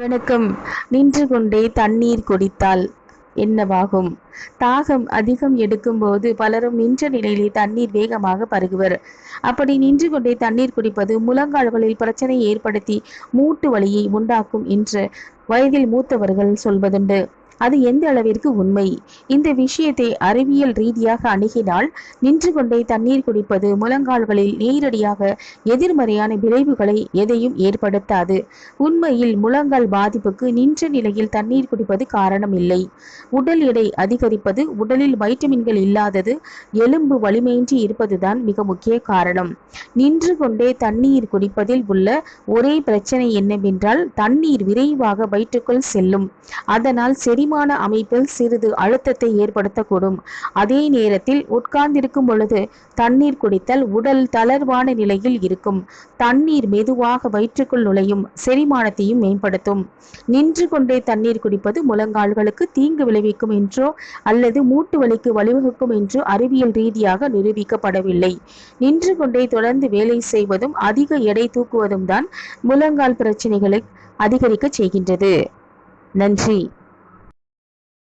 வணக்கம். நின்று கொண்டே தண்ணீர் குடித்தால் என்னவாகும்? தாகம் அதிகம் எடுக்கும்போது பலரும் நின்ற நிலையிலே தண்ணீர் வேகமாக பருகுவர். அப்படி நின்று கொண்டே தண்ணீர் குடிப்பது முழங்கால்களில் பிரச்சனை ஏற்படுத்தி மூட்டு வலியை உண்டாக்கும் என்று வயதில் மூத்தவர்கள் சொல்வதுண்டு. அது எந்த அளவிற்கு உண்மை? இந்த விஷயத்தை அறிவியல் ரீதியாக அணுகினால் நின்று கொண்டே தண்ணீர் குடிப்பது முழங்கால்களில் நேரடியாக எதிர்மறையான விளைவுகளை எதையும் ஏற்படுத்தாது. உண்மையில் முழங்கால் பாதிப்புக்கு நின்ற நிலையில் தண்ணீர் குடிப்பது காரணம் இல்லை. உடல் எடை அதிகரிப்பது, உடலில் வைட்டமின்கள் இல்லாதது, எலும்பு வலிமையின்றி இருப்பதுதான் மிக முக்கிய காரணம். நின்று கொண்டே தண்ணீர் குடிப்பதில் உள்ள ஒரே பிரச்சனை என்னவென்றால் தண்ணீர் விரைவாக வயிற்றுக்குள் செல்லும். அதனால் செரிமான அமைப்பில் சிறிது அழுத்தத்தை ஏற்படுத்தக்கூடும். அதே நேரத்தில் உட்கார்ந்திருக்கும் பொழுது தண்ணீர் குடித்தால் உடல் தளர்வான நிலையில் இருக்கும். தண்ணீர் மெதுவாக வயிற்றுக்குள் நுழையும், செரிமானத்தையும் மேம்படுத்தும். நின்று கொண்டே தண்ணீர் குடிப்பது முழங்கால்களுக்கு தீங்கு விளைவிக்கும் என்றோ அல்லது மூட்டு வலிக்கு வழிவகுக்கும் என்றோ அறிவியல் ரீதியாக நிரூபிக்கப்படவில்லை. நின்று கொண்டே தொடர்ந்து வேலை செய்வதும் அதிக எடை தூக்குவதும் தான் முழங்கால் பிரச்சனைகளை அதிகரிக்க செய்கின்றது. நன்றி.